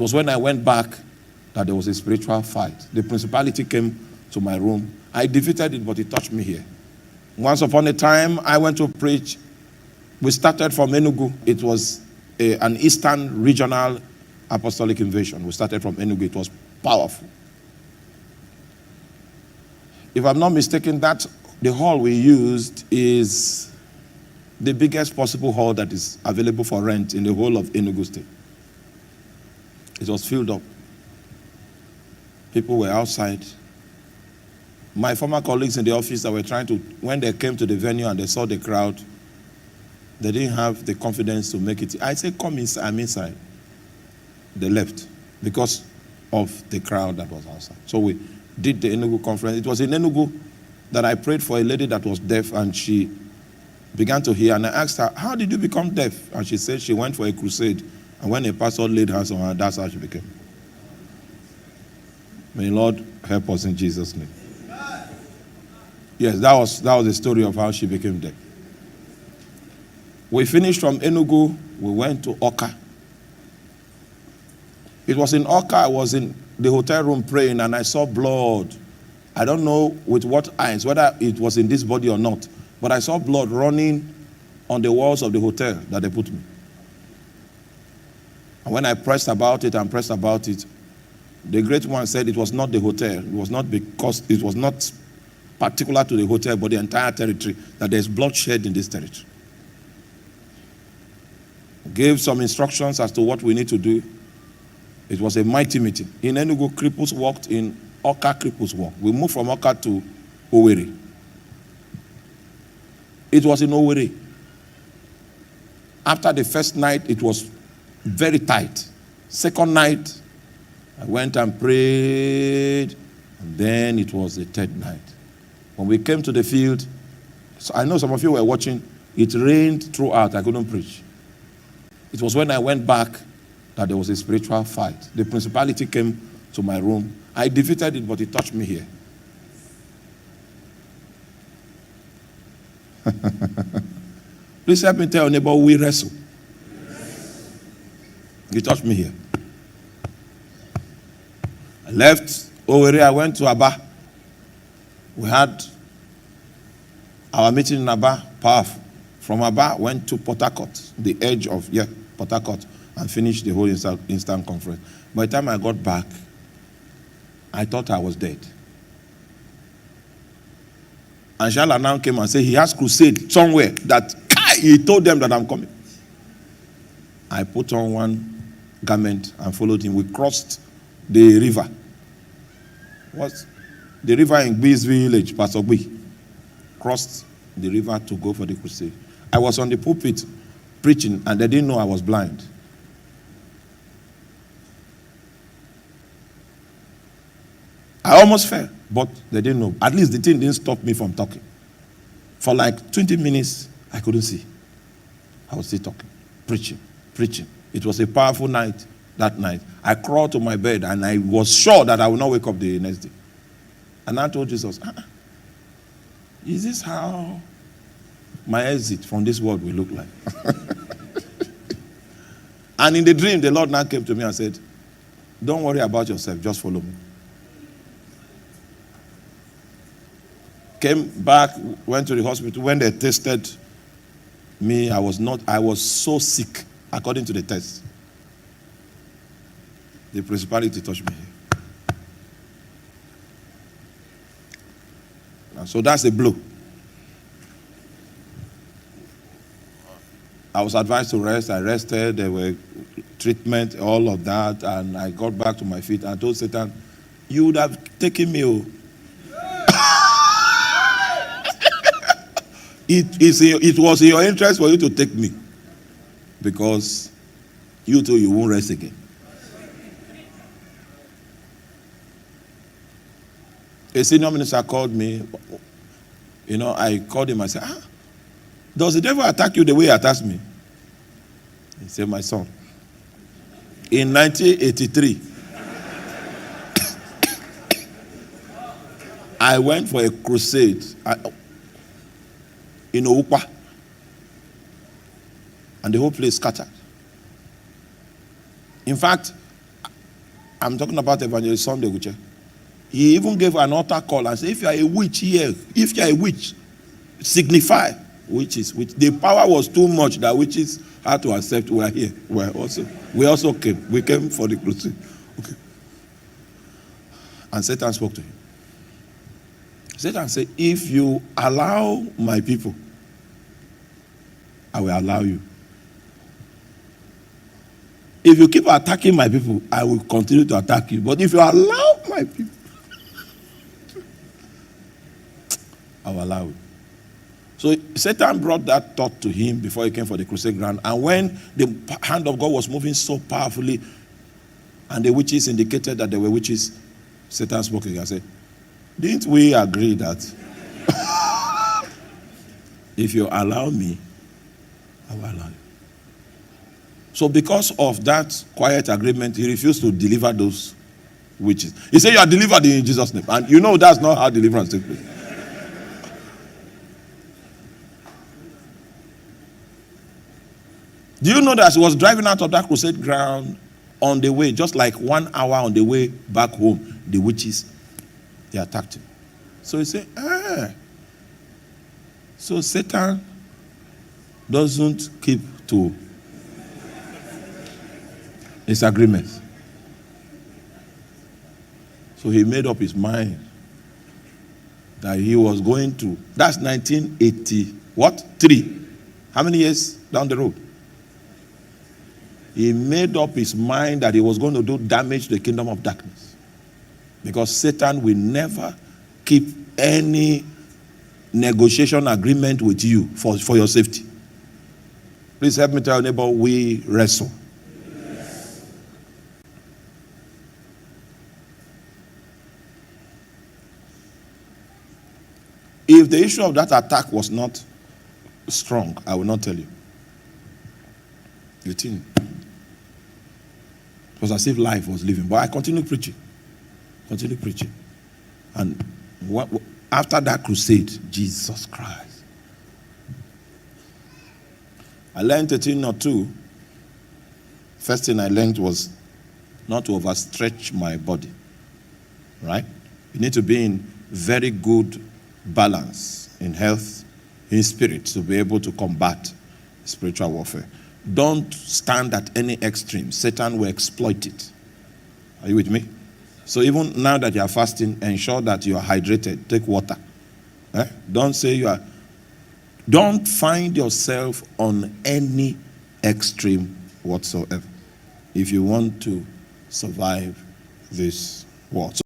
It was when I went back that there was a spiritual fight. The principality came to my room. I defeated it, but it touched me here. Once upon a time, I went to preach. We started from Enugu. It was an Eastern regional apostolic invasion. We started from Enugu. It was powerful. If I'm not mistaken, the hall we used is the biggest possible hall that is available for rent in the whole of Enugu State. It was filled up. People were outside. My former colleagues in the office that were trying to, when they came to the venue and they saw the crowd, they didn't have the confidence to make it. I said, come inside. I'm inside. They left because of the crowd that was outside. So we did the Enugu conference. It was in Enugu that I prayed for a lady that was deaf, and she began to hear. And I asked her, how did you become deaf? And she said she went for a crusade. And when a pastor laid hands on her, that's how she became. May the Lord help us in Jesus' name. Yes, that was the story of how she became deaf. We finished from Enugu. We went to Oka. It was in Oka. I was in the hotel room praying, and I saw blood. I don't know with what eyes, whether it was in this body or not, but I saw blood running on the walls of the hotel that they put me. And when I pressed about it and pressed about it, the great one said it was not the hotel. It was not because it was not particular to the hotel, but the entire territory, that there's bloodshed in this territory. Gave some instructions as to what we need to do. It was a mighty meeting. In Enugu, cripples walked. In Oka, cripples walked. We moved from Oka to Owerri. It was in Owerri. After the first night, it was very tight. Second night, I went and prayed, and then it was the third night. When we came to the field, so I know some of you were watching, it rained throughout. I couldn't preach. It was when I went back that there was a spiritual fight. The principality came to my room. I defeated it, but it touched me here. Please help me tell your neighbor, we wrestle. It touched me here. I left Owerri. I went to Aba. We had our meeting in Aba, powerful. From Aba, went to Port Harcourt, the edge of, Port Harcourt, and finished the whole instant conference. By the time I got back, I thought I was dead. And Shala now came and said he has crusade somewhere that he told them that I'm coming. I put on one garment and followed him. We crossed the river. What's the river in Gbee's village, Pastor Gbee? Crossed the river to go for the crusade. I was on the pulpit preaching, and they didn't know I was blind. I almost fell, but they didn't know. At least the thing didn't stop me from talking. For like 20 minutes, I couldn't see. I was still talking, preaching. It was a powerful night that night. I crawled to my bed, and I was sure that I would not wake up the next day. And I told Jesus, is this how my exit from this world will look like? And in the dream, the Lord now came to me and said, don't worry about yourself, just follow me. Came back, went to the hospital. When they tested me, I was so sick, according to the test. The principality touched me. And so that's a blow. I was advised to rest. I rested. There were treatment, all of that, and I got back to my feet. I told Satan, you would have taken me. It was in your interest for you to take me, because you too, you won't rest again. A senior minister called me. I called him and said, does the devil attack you the way he attacks me? He said, my son, in 1983, I went for a crusade in Owukpa, and the whole place scattered. In fact, I'm talking about Evangelist Sunday Uche. He even gave an altar call and said, if you are a witch here, if you are a witch, signify witches. Which the power was too much that witches had to accept we are here. We also came. We came for the crusade. Okay. And Satan spoke to him. Satan said, if you allow my people, I will allow you. If you keep attacking my people, I will continue to attack you. But if you allow my people, I will allow you. So Satan brought that thought to him before he came for the crusade ground. And when the hand of God was moving so powerfully, and the witches indicated that they were witches, Satan spoke again and said, didn't we agree that if you allow me, I will allow you? So because of that quiet agreement, he refused to deliver those witches. He said, you are delivered in Jesus' name. And you know that's not how deliverance takes place. Do you know that he was driving out of that crusade ground on the way, just like 1 hour on the way back home, the witches, they attacked him. So he said, so Satan doesn't keep to his agreements. So he made up his mind that he was going to, that's 1980, what? 3. How many years down the road? He made up his mind that he was going to do damage to the kingdom of darkness. Because Satan will never keep any negotiation agreement with you for your safety. Please help me tell your neighbor, we wrestle. Yes. If the issue of that attack was not strong, I will not tell you. You think? It was as if life was living. But I continued preaching. And after that crusade, Jesus Christ. I learned a thing or two. First thing I learned was not to overstretch my body. Right? You need to be in very good balance in health, in spirit, to be able to combat spiritual warfare. Don't stand at any extreme. Satan will exploit it. Are you with me? So even now that you are fasting, ensure that you are hydrated. Take water. Don't say you are. Don't find yourself on any extreme whatsoever if you want to survive this war.